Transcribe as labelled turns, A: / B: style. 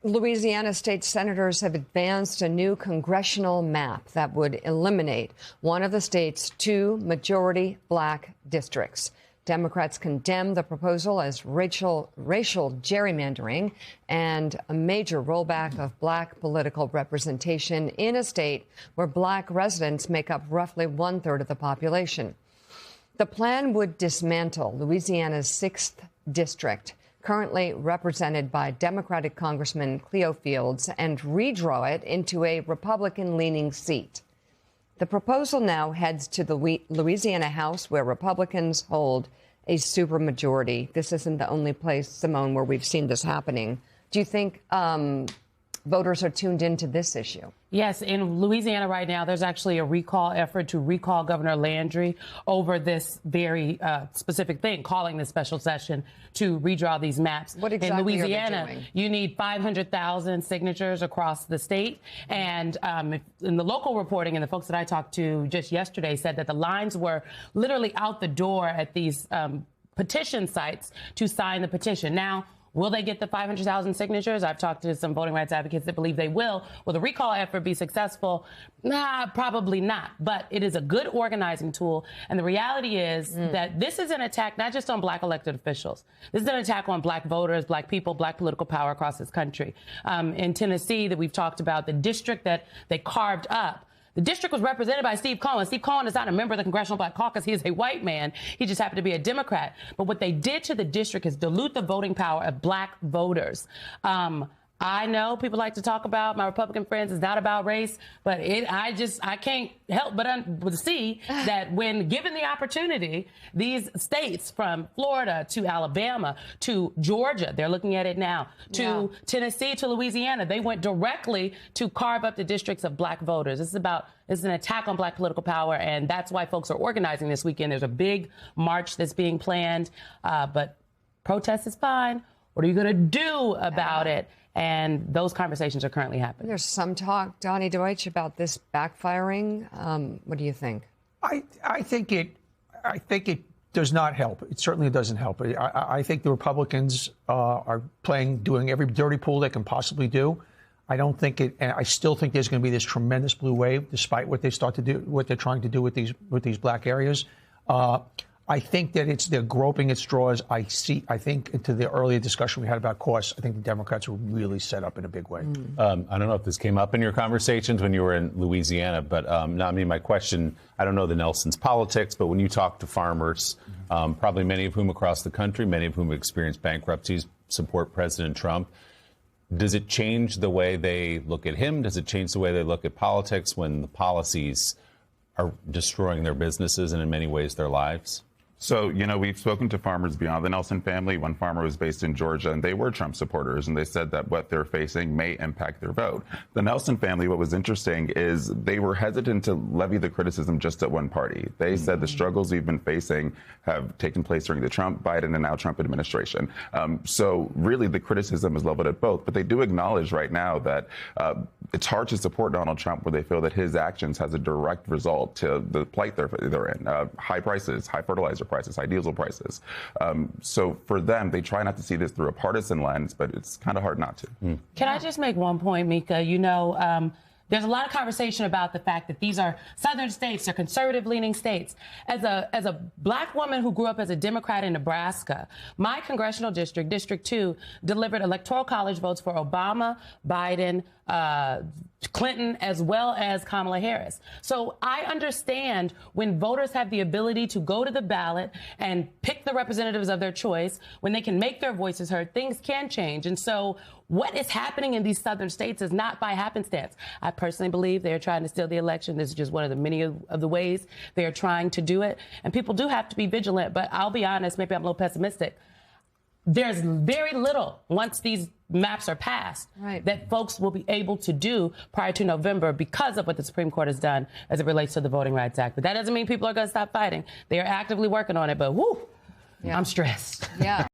A: Louisiana state senators have advanced a new congressional map that would eliminate one of the state's two majority black districts. Democrats condemn the proposal as racial gerrymandering and a major rollback of black political representation in a state where black residents make up roughly 1/3 of the population. The plan would dismantle Louisiana's 6th district, currently represented by Democratic Congressman Cleo Fields, and redraw it into a Republican-leaning seat. The proposal now heads to the Louisiana House, where Republicans hold a supermajority. This isn't the only place, Simone, where we've seen this happening. Do you think voters are tuned into this issue?
B: Yes, in Louisiana right now, there's actually a recall effort to recall Governor Landry over this very specific thing, calling this special session to redraw these maps.
A: What exactly
B: in Louisiana,
A: are they doing?
B: You need 500,000 signatures across the state. And in the local reporting, and the folks that I talked to just yesterday said that the lines were literally out the door at these petition sites to sign the petition. Now, will they get the 500,000 signatures? I've talked to some voting rights advocates that believe they will. Will the recall effort be successful? Nah, probably not. But it is a good organizing tool. And the reality is that this is an attack not just on black elected officials. This is an attack on black voters, black people, black political power across this country. In Tennessee, that we've talked about, the district that they carved up, the district was represented by Steve Cohen. Steve Cohen is not a member of the Congressional Black Caucus. He is a white man. He just happened to be a Democrat. But what they did to the district is dilute the voting power of black voters. I know people like to talk about, my Republican friends, it's not about race, but I can't help but see that when given the opportunity, these states from Florida to Alabama to Georgia, they're looking at it now, to Tennessee to Louisiana, they went directly to carve up the districts of black voters. This is an attack on black political power, and that's why folks are organizing this weekend. There's a big march that's being planned, but protest is fine. What are you going to do about it? And those conversations are currently happening.
A: There's some talk, Donnie Deutsch, about this backfiring. What do you think?
C: I think it does not help. It certainly doesn't help. I think the Republicans are doing every dirty pool they can possibly do. I don't think it, and I still think there's going to be this tremendous blue wave, despite what they're trying to do with these black areas. I think that they're groping at straws. I think into the earlier discussion we had about costs, I think the Democrats were really set up in a big way.
D: I don't know if this came up in your conversations when you were in Louisiana, but my question, I don't know the Nelson's politics, but when you talk to farmers, probably many of whom across the country, many of whom have experienced bankruptcies, support President Trump, does it change the way they look at him? Does it change the way they look at politics when the policies are destroying their businesses and in many ways their lives?
E: So, we've spoken to farmers beyond the Nelson family. One farmer was based in Georgia, and they were Trump supporters, and they said that what they're facing may impact their vote. The Nelson family, what was interesting is they were hesitant to levy the criticism just at one party. They said the struggles we've been facing have taken place during the Trump, Biden, and now Trump administration. So really the criticism is leveled at both, but they do acknowledge right now that it's hard to support Donald Trump where they feel that his actions has a direct result to the plight they're in. High prices, high fertilizer prices, high diesel prices. So for them, they try not to see this through a partisan lens, but it's kind of hard not to.
B: Can I just make one point, Mika? There's a lot of conversation about the fact that these are southern states, they're conservative-leaning states. As a black woman who grew up as a Democrat in Nebraska, my congressional district, District 2, delivered electoral college votes for Obama, Biden, Clinton, as well as Kamala Harris. So I understand when voters have the ability to go to the ballot and pick the representatives of their choice, when they can make their voices heard, things can change. And so what is happening in these southern states is not by happenstance. I personally believe they're trying to steal the election. This is just one of the many of the ways they are trying to do it. And people do have to be vigilant. But I'll be honest, maybe I'm a little pessimistic. There's very little, once these maps are passed, that folks will be able to do prior to November because of what the Supreme Court has done as it relates to the Voting Rights Act. But that doesn't mean people are going to stop fighting. They are actively working on it. But, I'm stressed.
A: Yeah.